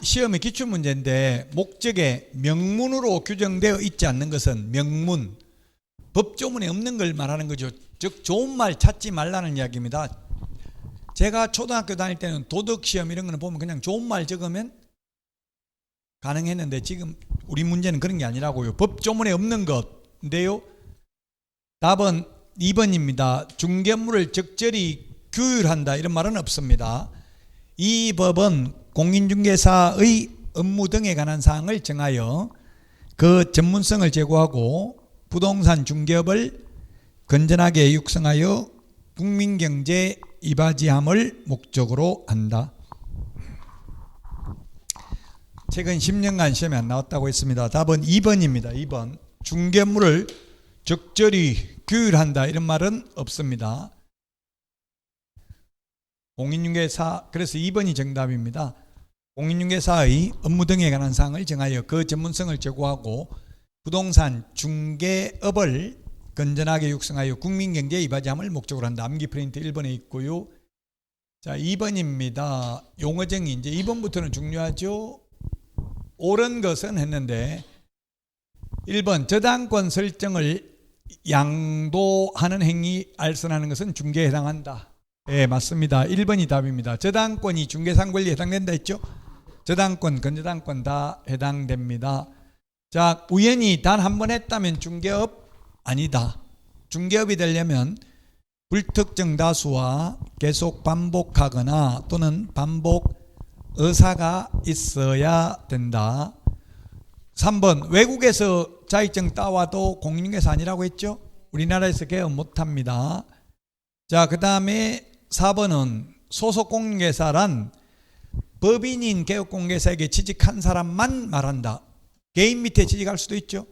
시험의 기출문제인데 목적에 명문으로 규정되어 있지 않는 것은 명문, 법조문에 없는 걸 말하는 거죠. 즉 좋은 말 찾지 말라는 이야기입니다. 제가 초등학교 다닐 때는 도덕시험 이런 거는 보면 그냥 좋은 말 적으면 가능했는데 지금 우리 문제는 그런 게 아니라고요. 법조문에 없는 것인데요. 답은 2번입니다. 중개물을 적절히 규율한다 이런 말은 없습니다. 이 법은 공인중개사의 업무 등에 관한 사항을 정하여 그 전문성을 제고하고 부동산 중개업을 건전하게 육성하여 국민경제 이바지함을 목적으로 한다. 최근 10년간 시험에 안 나왔다고 했습니다. 답은 2번입니다. 2번. 중개물을 적절히 규율한다 이런 말은 없습니다. 공인중개사, 그래서 2번이 정답입니다. 공인중개사의 업무 등에 관한 사항을 정하여 그 전문성을 제고하고 부동산 중개업을 건전하게 육성하여 국민경제에 이바지함을 목적으로 한다. 암기 프린트 1번에 있고요. 자, 2번입니다. 용어정의. 이제 2번부터는 중요하죠. 옳은 것은 했는데 1번 저당권 설정을 양도하는 행위 알선하는 것은 중개에 해당한다. 네, 맞습니다. 1번이 답입니다. 저당권이 중개상 권리에 해당된다 했죠. 저당권, 건저당권 다 해당됩니다. 자, 우연히 단 한 번 했다면 중개업 아니다. 중개업이 되려면 불특정 다수와 계속 반복하거나 또는 반복 의사가 있어야 된다. 3번 외국에서 자격증 따와도 공인중개사 아니라고 했죠. 우리나라에서 개업 못합니다. 자, 그 다음에 4번은 소속공인중개사란 법인인 개업공개사에게 취직한 사람만 말한다. 개인 밑에 취직할 수도 있죠.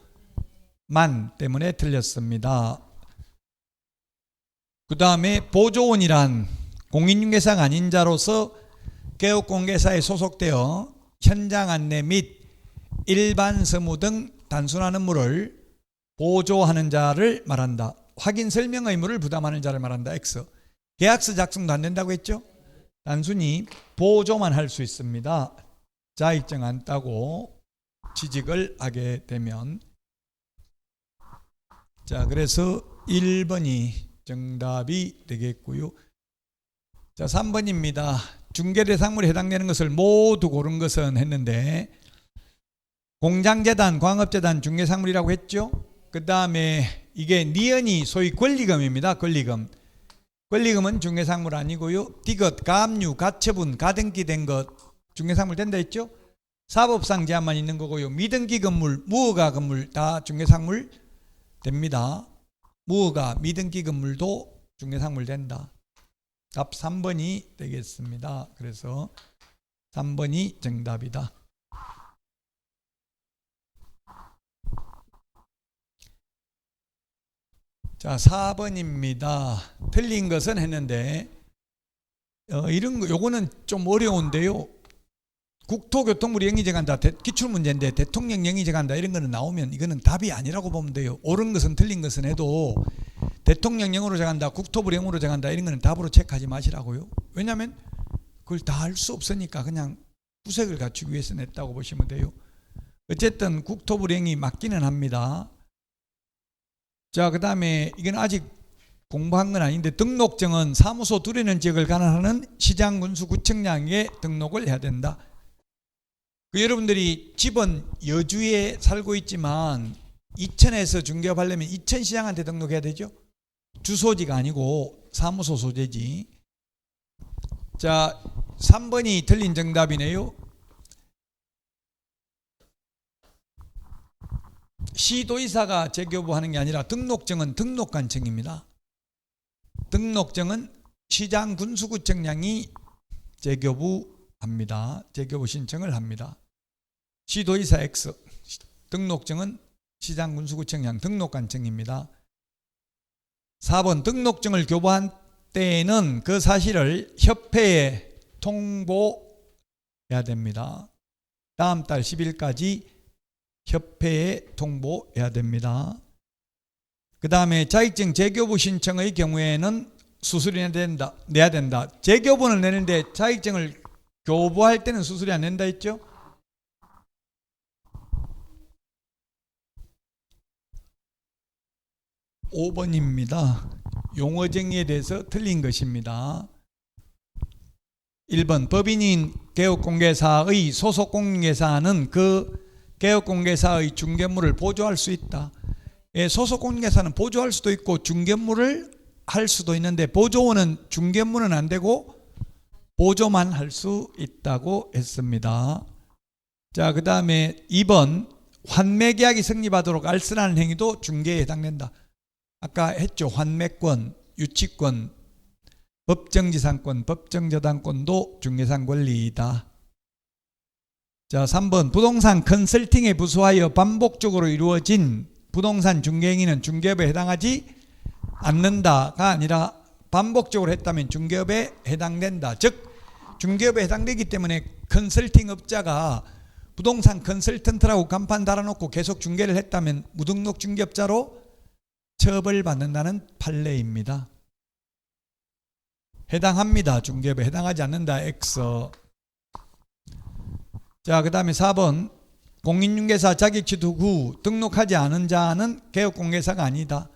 만 때문에 틀렸습니다. 그 다음에 보조원이란 공인중개사가 아닌 자로서 개업공개사에 소속되어 현장 안내 및 일반 서무 등 단순한 업무를 보조하는 자를 말한다. 확인 설명 의무를 부담하는 자를 말한다. X. 계약서 작성도 안 된다고 했죠. 단순히 보조만 할 수 있습니다. 자격증 안 따고 취직을 하게 되면. 자, 그래서 1번이 정답이 되겠고요. 자, 3번입니다. 중개대상물에 해당되는 것을 모두 고른 것은 했는데 공장재단, 광업재단 중개상물이라고 했죠. 그 다음에 이게 니은이 소위 권리금입니다. 권리금. 권리금은 중개상물 아니고요. 디귿, 가압류, 가처분, 가등기 된 것 중개상물 된다 했죠. 사법상 제한만 있는 거고요. 미등기 건물, 무허가 건물 다 중개상물 됩니다. 무허가, 미등기 건물도 중개상물 된다. 답 3번이 되겠습니다. 그래서 3번이 정답이다. 자, 4번입니다. 틀린 것은 했는데 이런 거 요거는 좀 어려운데요. 국토교통부리 영의제 간다. 기출문제인데 대통령 영의제 간다. 이런 거는 나오면 이거는 답이 아니라고 보면 돼요. 옳은 것은 틀린 것은 해도 대통령령으로 정한다, 국토부령으로 정한다 이런 거는 답으로 체크하지 마시라고요. 왜냐하면 그걸 다 할 수 없으니까 그냥 구색을 갖추기 위해서 냈다고 보시면 돼요. 어쨌든 국토부령이 맞기는 합니다. 자, 그 다음에 이건 아직 공부한 건 아닌데 등록증은 사무소 두려는 지역을 관할하는 시장군수구청장에 등록을 해야 된다. 여러분들이 집은 여주에 살고 있지만 이천에서 중개업하려면 이천시장한테 등록해야 되죠. 주소지가 아니고 사무소 소재지. 자, 3번이 틀린 정답이네요. 시도의사가 재교부하는 게 아니라 등록증은 등록관청입니다. 등록증은 시장군수구청장이 재교부합니다. 재교부 신청을 합니다. 시도의사 X, 등록증은 시장군수구청장 등록관청입니다. 4번 등록증을 교부한 때에는 그 사실을 협회에 통보해야 됩니다. 다음 달 10일까지 협회에 통보해야 됩니다. 그 다음에 자격증 재교부 신청의 경우에는 수수료 내야 된다. 재교부는 내는데 자격증을 교부할 때는 수수료 안 낸다 했죠? (5번입니다) 용어 정의에 대해서 틀린 것입니다. 1번 법인인 개업공개사의 소속공개사는 그 개업공개사의 중개물을 보조할 수 있다. 소속공개사는 보조할 수도 있고 중개물을 할 수도 있는데 보조는 중개물은 안 되고 보조만 할 수 있다고 했습니다. 자, 그 다음에 2번 환매계약이 성립하도록 알선하는 행위도 중개에 해당된다. 아까 했죠. 환매권, 유치권, 법정지상권, 법정저당권도 중개상 권리이다. 자, 3번 부동산 컨설팅에 부수하여 반복적으로 이루어진 부동산 중개행위는 중개업에 해당하지 않는다가 아니라 반복적으로 했다면 중개업에 해당된다. 즉 중개업에 해당되기 때문에 컨설팅 업자가 부동산 컨설턴트라고 간판 달아놓고 계속 중개를 했다면 무등록 중개업자로 처벌받는다는 판례입니다. 해당합니다. 중개업에 해당하지 않는다. X. 자, 그 다음에 4번 공인중개사 자격취득 후 등록하지 않은 자는 개업공개사가 아니다.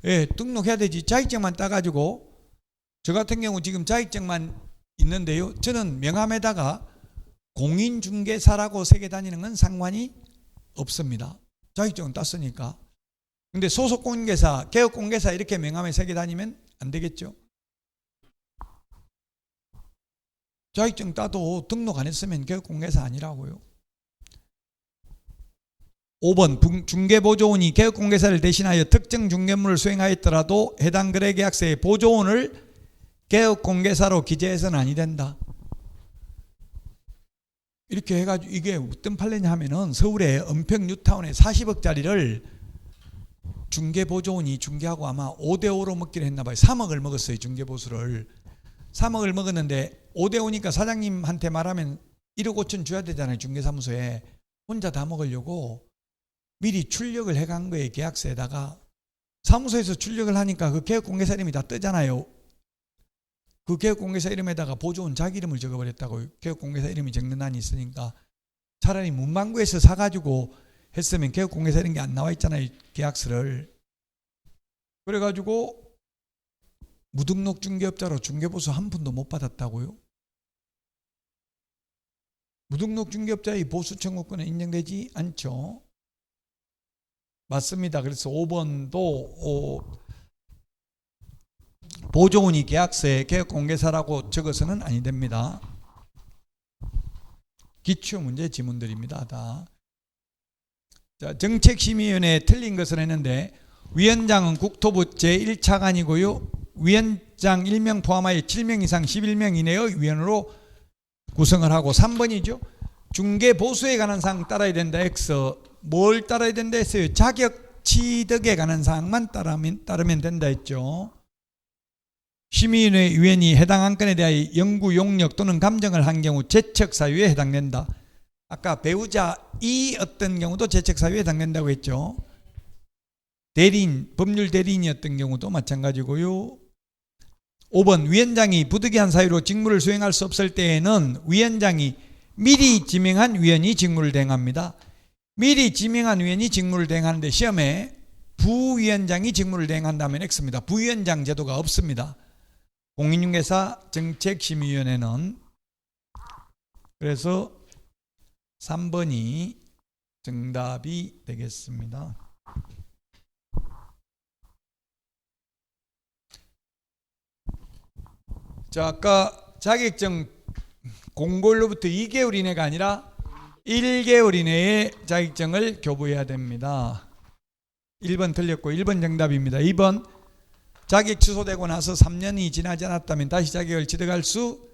예, 등록해야 되지. 자격증만 따가지고 저 같은 경우 지금 자격증만 있는데요. 저는 명함에다가 공인중개사라고 새겨 다니는 건 상관이 없습니다. 자격증은 땄으니까. 근데 소속공인중개사, 개업공개사 이렇게 명함에 새겨 다니면 안 되겠죠. 자격증 따도 등록 안 했으면 개업공개사 아니라고요. 5번 중개보조원이 개업공개사를 대신하여 특정 중개물을 수행하였더라도 해당 거래계약서에 보조원을 개업공개사로 기재해서는 아니 된다. 이렇게 해가지고 이게 어떤 판례냐 하면은 서울의 은평 뉴타운에 40억짜리를 중개보조원이 중개하고 아마 5대5로 먹기로 했나 봐요. 3억을 먹었어요. 중개보수를 3억을 먹었는데 5대5니까 사장님한테 말하면 1억 5천 줘야 되잖아요. 중개사무소에. 혼자 다 먹으려고 미리 출력을 해간 거예요. 계약서에다가. 사무소에서 출력을 하니까 그 개업공개사 이름이 다 뜨잖아요. 그 개업공개사 이름에다가 보조원 자기 이름을 적어버렸다고. 개업공개사 이름이 적는 한이 있으니까 차라리 문방구에서 사가지고 했으면 개업공개사 이런 게 안 나와 있잖아요. 계약서를. 그래가지고 무등록 중개업자로 중개보수 한 푼도 못 받았다고요. 무등록 중개업자의 보수 청구권은 인정되지 않죠. 맞습니다. 그래서 5번도 보조원이 계약서에 개업공개사라고 적어서는 아니 됩니다. 기출문제 지문들입니다. 다. 자, 정책심의위원회에 틀린 것을 했는데 위원장은 국토부 제1차관이고요. 위원장 1명 포함하여 7명 이상 11명 이내의 위원으로 구성을 하고 3번이죠. 중개보수에 관한 사항 따라야 된다. X. 뭘 따라야 된다 했어요? 자격 취득에 관한 사항만 따르면 된다 했죠. 심의위원회 위원이 해당 안건에 대하여 연구 용역 또는 감정을 한 경우 재척 사유에 해당된다. 아까 배우자 이 어떤 경우도 재척 사유에 해당된다고 했죠. 대리인, 법률 대리인이었던 경우도 마찬가지고요. 5번 위원장이 부득이한 사유로 직무를 수행할 수 없을 때에는 위원장이 미리 지명한 위원이 직무를 대행합니다. 미리 지명한 위원이 직무를 대행하는데 시험에 부위원장이 직무를 대행한다면 X입니다. 부위원장 제도가 없습니다. 공인중개사 정책심의위원회는. 그래서 3번이 정답이 되겠습니다. 자, 아까 자격증 공고일로부터 2개월 이내가 아니라 1개월 이내에 자격증을 교부해야 됩니다. 1번 틀렸고 1번 정답입니다. 2번 자격 취소되고 나서 3년이 지나지 않았다면 다시 자격을 취득할 수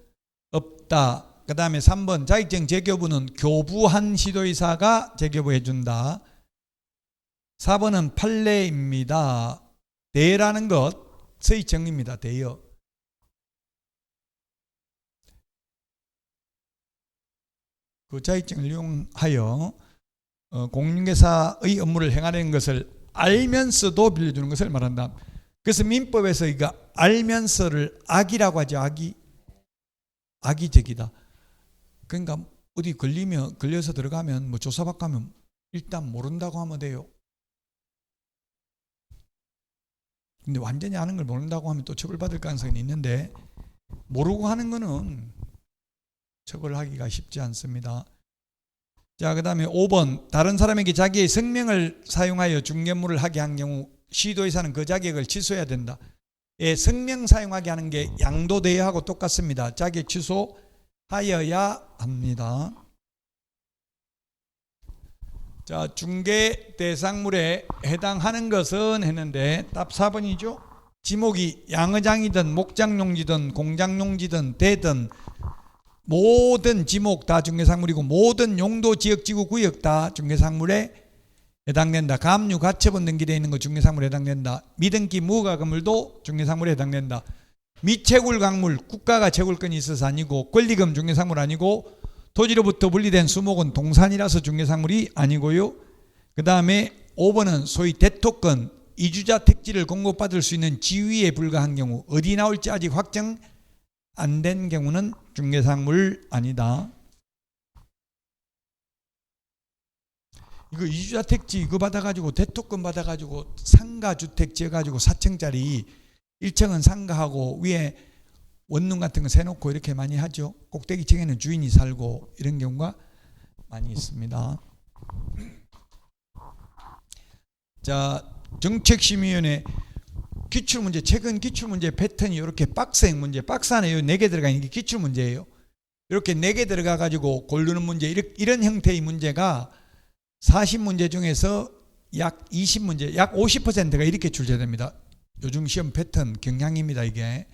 없다. 그 다음에 3번 자격증 재교부는 교부한 시도의사가 재교부해 준다. 4번은 판례입니다. 대라는 것의 정의입니다. 대여. 그 자격증을 이용하여 공인중개사의 업무를 행하는 것을 알면서도 빌려주는 것을 말한다. 그래서 민법에서 이거 알면서를 악이라고 하죠. 악이적이다. 그러니까 어디 걸려서 들어가면 뭐 조사받고 하면 일단 모른다고 하면 돼요. 근데 완전히 아는 걸 모른다고 하면 또 처벌받을 가능성이 있는데, 모르고 하는 거는 처벌하기가 쉽지 않습니다. 자, 그 다음에 5번, 다른 사람에게 자기의 성명을 사용하여 중개물을 하게 한 경우 시도의사는 그 자격을 취소해야 된다. 예, 성명 사용하게 하는 게 양도대여하고 똑같습니다. 자격 취소하여야 합니다. 자, 중개 대상물에 해당하는 것은 했는데 답 4번이죠. 지목이 양의장이든 목장용지든 공장용지든 대든 모든 지목 다 중개상물이고, 모든 용도 지역 지구 구역 다 중개상물에 해당된다. 가압류 가처분 등기되어 있는 거 중개상물에 해당된다. 미등기 무가 건물도 중개상물에 해당된다. 미채굴 강물 국가가 채굴권이 있어서 아니고, 권리금 중개상물 아니고, 토지로부터 분리된 수목은 동산이라서 중개상물이 아니고요. 그 다음에 5번은 소위 대토권, 이주자 택지를 공급받을 수 있는 지위에 불과한 경우, 어디 나올지 아직 확정 안 된 경우는 중개상물 아니다. 이거 이주자 택지 이거 받아가지고 대토권 받아가지고 상가주택 지어가지고 4층짜리 1층은 상가하고 위에 원룸 같은 거 세놓고 이렇게 많이 하죠. 꼭대기층에는 주인이 살고 이런 경우가 많이 있습니다. 자, 정책심의위원회 기출문제, 최근 기출문제 패턴이 이렇게 박스형 문제, 박스 안에 4개 들어가 있는 게 기출문제예요. 이렇게 4개 들어가 가지고 고르는 문제, 이런 형태의 문제가 40문제 중에서 약 20문제, 약 50%가 이렇게 출제됩니다. 요즘 시험 패턴 경향입니다. 이게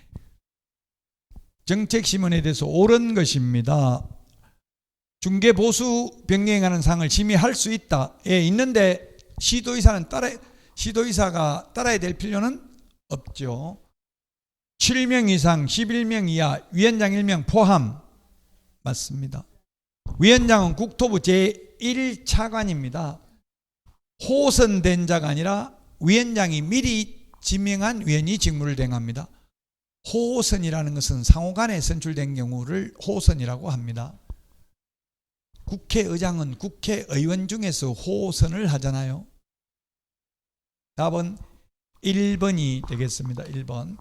정책심의원에 대해서 옳은 것입니다. 중개보수 변경하는 사항을 심의할 수 있다. 예, 있는데 시도의사가 따라야 될 필요는 없죠. 7명 이상 11명 이하 위원장 1명 포함 맞습니다. 위원장은 국토부 제1차관입니다. 호선된 자가 아니라 위원장이 미리 지명한 위원이 직무를 대행합니다. 호선이라는 것은 상호간에 선출된 경우를 호선이라고 합니다. 국회의장은 국회의원 중에서 호선을 하잖아요. 답은 1번이 되겠습니다. 1번.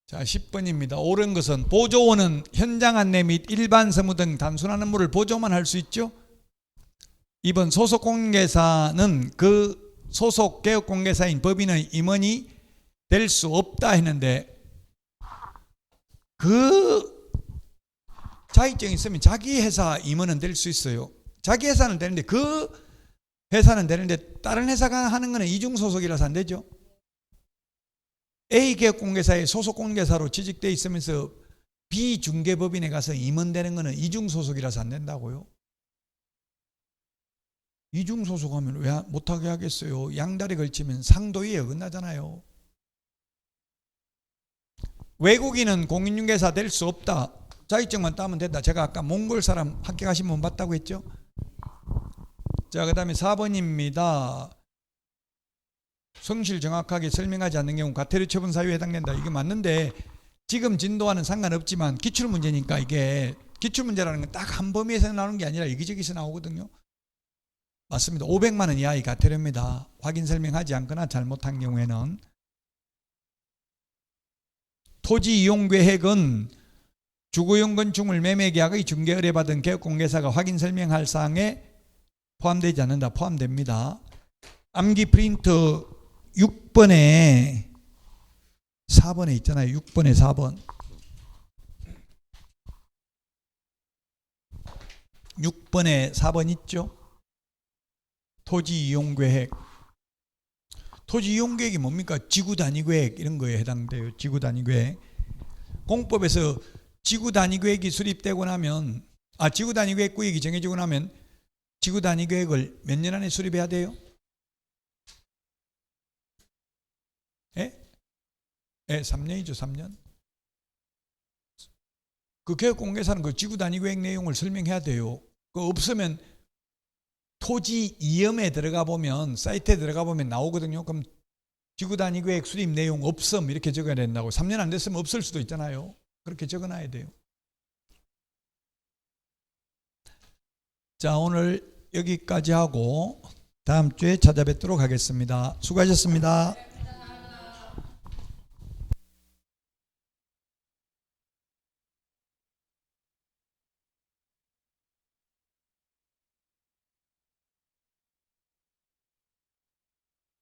자, 10번입니다. 옳은 것은 보조원은 현장 안내 및 일반 서무 등 단순한 업무를 보조만 할 수 있죠. 2번 소속 공개사는 그 소속 개업 공개사인 법인의 임원이 될 수 없다 했는데, 그 자격증이 있으면 자기 회사 임원은 될 수 있어요. 자기 회사는 되는데 그 회사는 되는데 다른 회사가 하는 거는 이중소속이라서 안 되죠. A개업공개사의 소속공개사로 취직되어 있으면서 B중개법인에 가서 임원되는 거는 이중소속이라서 안 된다고요. 이중소속하면 왜 못하게 하겠어요. 양다리 걸치면 상도위에 어긋나잖아요. 외국인은 공인중개사 될 수 없다. 자격증만 따면 된다. 제가 아까 몽골 사람 합격하신 분 봤다고 했죠. 자, 그 다음에 4번입니다. 성실 정확하게 설명하지 않는 경우 과태료 처분 사유에 해당된다. 이게 맞는데 지금 진도와는 상관없지만 기출문제니까, 이게 기출문제라는 건 딱 한 범위에서 나오는 게 아니라 여기저기서 나오거든요. 맞습니다. 500만 원 이하의 과태료입니다. 확인 설명하지 않거나 잘못한 경우에는. 토지 이용 계획은 주거용 건축물 매매 계약의 중개 의뢰받은 개업공개사가 확인 설명할 사항에 포함되지 않는다. 포함됩니다. 암기 프린터 6번에 4번에 있잖아요. 6번에 4번. 6번에 4번 있죠. 토지 이용 계획. 토지 이용 계획이 뭡니까? 지구 단위 계획 이런 거에 해당돼요. 지구 단위 계획. 공법에서 지구 단위 계획이 수립되고 나면, 지구 단위 계획 구역이 정해지고 나면 지구 단위 계획을 몇 년 안에 수립해야 돼요? 예? 예, 3년이죠. 3년. 그 개업공개사는 그 지구 단위 계획 내용을 설명해야 돼요. 그 없으면 토지 이음에 들어가 보면, 사이트에 들어가 보면 나오거든요. 그럼 지구단위계획 수립 내용 없음 이렇게 적어야 된다고. 3년 안 됐으면 없을 수도 있잖아요. 그렇게 적어놔야 돼요. 자, 오늘 여기까지 하고 다음 주에 찾아뵙도록 하겠습니다. 수고하셨습니다.